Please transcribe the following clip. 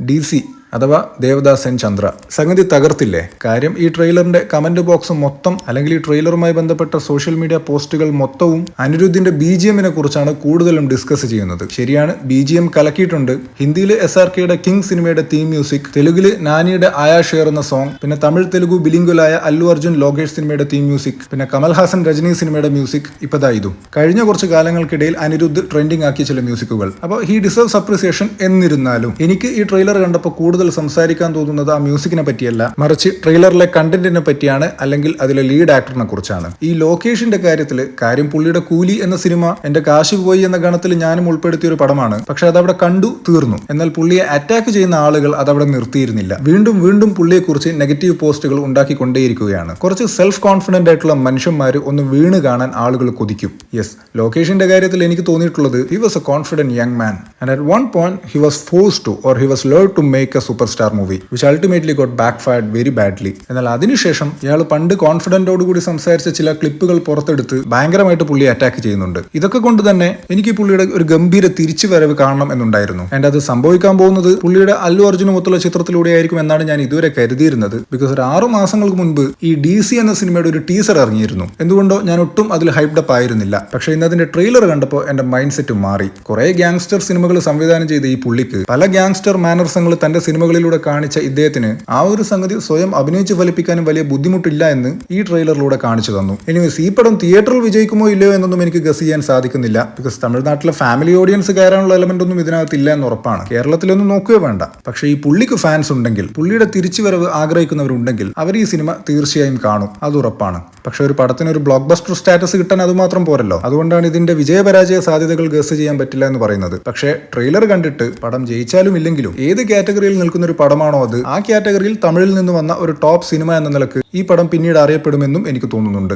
DC അഥവാ Devdas N Chandra സംഗതി തകർത്തില്ലേ? കാര്യം ഈ ട്രെയിലറിന്റെ കമന്റ് ബോക്സ് മൊത്തം അല്ലെങ്കിൽ ഈ ട്രെയിലറുമായി ബന്ധപ്പെട്ട സോഷ്യൽ മീഡിയ പോസ്റ്റുകൾ മൊത്തവും അനിരുദ്ധിന്റെ BGMനെ കുറിച്ചാണ് കൂടുതലും ഡിസ്കസ് ചെയ്യുന്നത്. ശരിയാണ്, BGM കലക്കിയിട്ടുണ്ട്. ഹിന്ദിയിലെ SRKയുടെ കിങ് സിനിമയുടെ തീം മ്യൂസിക്, തെലുഗില് നാനിയുടെ ആയാ ഷെയർ എന്ന സോങ്, പിന്നെ തമിഴ് തെലുഗു ബിലിംഗുലായ അല്ലു അർജുൻ ലോകേഷ് സിനിമയുടെ തീം മ്യൂസിക്, പിന്നെ കമൽഹാസൻ രജനി സിനിമയുടെ മ്യൂസിക്, ഇപ്പതാ ഇതും. കഴിഞ്ഞ കുറച്ച് കാലങ്ങൾക്കിടയിൽ അനിരുദ്ധ് ട്രെൻഡിങ് ആക്കിയ ചില മ്യൂസിക്കുകൾ. അപ്പോൾ ഹി ഡിസേർവ്സ് അപ്രിസിയേഷൻ. എന്നിരുന്നാലും എനിക്ക് ഈ ട്രെയിലർ കണ്ടപ്പോൾ കൂടുതൽ സംസാരിക്കാൻ തോന്നുന്നത് ആ മ്യൂസിക്കിനെ പറ്റിയല്ല, മറിച്ച് ട്രെയിലറിലെ കണ്ടന്റിനെ പറ്റിയാണ്, അല്ലെങ്കിൽ അതിലെ ലീഡ് ആക്ടറിനെ കുറിച്ചാണ്. ഈ ലോകേഷിന്റെ കാര്യത്തിൽ കാര്യം പുള്ളിയുടെ കൂലി എന്ന സിനിമ എന്റെ കാശ് പോയി എന്ന ഗണത്തിൽ ഞാനും ഉൾപ്പെടുത്തിയ ഒരു പടമാണ്. പക്ഷെ അതവിടെ കണ്ടു തീർന്നു. എന്നാൽ പുള്ളിയെ അറ്റാക്ക് ചെയ്യുന്ന ആളുകൾ അതവിടെ നിർത്തിയിരുന്നില്ല. വീണ്ടും വീണ്ടും പുള്ളിയെ കുറിച്ച് നെഗറ്റീവ് പോസ്റ്റുകൾ ഉണ്ടാക്കിക്കൊണ്ടേയിരിക്കുകയാണ്. കുറച്ച് സെൽഫ് കോൺഫിഡന്റ് ആയിട്ടുള്ള മനുഷ്യന്മാർ ഒന്ന് വീണ് കാണാൻ ആളുകൾ കൊതിക്കും. യെസ്, ലോകേഷിന്റെ കാര്യത്തിൽ എനിക്ക് തോന്നിയിട്ടുള്ളത് he was a confident young man and at one point he was forced to or he was lured to make a superstar movie which ultimately got backfired very badly. എന്നാൽ അതിനുശേഷം ഇയാൾ പണ്ട് കോൺഫിഡന്റോടുകൂടി സംസാരിച്ച ചില ക്ലിപ്പുകൾ പുറത്തെടുത്ത് ഭയങ്കരമായിട്ട് പുള്ളിയെ attack ചെയ്യുന്നുണ്ട്. ഇതൊക്കെ കൊണ്ട് തന്നെ എനിക്ക് പുള്ളിയുടെ ഒരു ഗംഭീര തിരിച്ചുവരവ് കാണണം എന്നുണ്ടായിരുന്നു. ആൻഡ് അത് സംഭവിക്കാൻ പോകുന്നത് പുള്ളിയുടെ അല്ലു അർജുനുമൊത്തുള്ള ചിത്രത്തിലൂടെ ആയിരിക്കും എന്നാണ് ഞാൻ ഇതുവരെ കരുതിയിരുന്നത്. ബിക്കോസ് ഒരു 6 മാസങ്ങൾക്ക് മുൻപ് ഈ DC എന്ന സിനിമയുടെ ഒരു ടീസർ ഇറങ്ങിയിരുന്നു. എന്തുകൊണ്ടോ ഞാൻ ഒട്ടും അതിൽ ഹൈപ്ഡപ്പ് ആയിരുന്നില്ല. പക്ഷേ ഇന്ന് അതിന്റെ ട്രെയിലർ കണ്ടപ്പോൾ എന്റെ മൈൻഡ് സെറ്റ് മാറി. കുറെ ഗ്യാങ്സ്റ്റർ സിനിമകൾ സംവിധാനം ചെയ്ത ഈ പുള്ളിക്ക് പല ഗ്യാങ്സ്റ്റർ മാനർസങ്ങൾ തന്റെ സിനിമകളിലൂടെ കാണിച്ച ഇദ്ദേഹത്തിന് ആ ഒരു സംഗതി സ്വയം അഭിനയിച്ച് ഫലിപ്പിക്കാനും വലിയ ബുദ്ധിമുട്ടില്ല എന്ന് ഈ ട്രെയിലറിലൂടെ കാണിച്ചു തന്നു. എനിവേസ് ഈ പടം തിയേറ്ററിൽ വിജയിക്കുമോ ഇല്ലയോ എന്നൊന്നും എനിക്ക് ഗസ് ചെയ്യാൻ സാധിക്കുന്നില്ല. ബിക്കോസ് തമിഴ്നാട്ടിലെ ഫാമിലി ഓഡിയൻസ് കയറാനുള്ള എലമെന്റ് ഒന്നും ഇതിനകത്ത് ഇല്ല എന്ന് ഉറപ്പാണ്. കേരളത്തിലൊന്നും നോക്കുകയോ വേണ്ട. പക്ഷേ ഈ പുള്ളിക്ക് ഫാൻസ് ഉണ്ടെങ്കിൽ, പുള്ളിയുടെ തിരിച്ചുവരവ് ആഗ്രഹിക്കുന്നവരുണ്ടെങ്കിൽ അവർ ഈ സിനിമ തീർച്ചയായും കാണും, അത് ഉറപ്പാണ്. പക്ഷെ ഒരു പടത്തിന് ഒരു ബ്ലോക്ക് ബസ്റ്റർ സ്റ്റാറ്റസ് കിട്ടാൻ അത് മാത്രം പോരല്ലോ. അതുകൊണ്ടാണ് ഇതിന്റെ വിജയപരാജയ സാധ്യതകൾ ഗസ് ചെയ്യാൻ പറ്റില്ല എന്ന് പറയുന്നത്. പക്ഷേ ട്രെയിലർ കണ്ടിട്ട് പടം ജയിച്ചാലും ഇല്ലെങ്കിലും ഏത് കാറ്റഗറിയിൽ നിൽക്കുന്ന ഒരു പടമാണോ അത്, ആ കാറ്റഗറിയിൽ തമിഴിൽ നിന്ന് വന്ന ഒരു ടോപ്പ് സിനിമ എന്ന നിലക്ക് ഈ പടം പിന്നീട് അറിയപ്പെടുമെന്നും എനിക്ക് തോന്നുന്നുണ്ട്.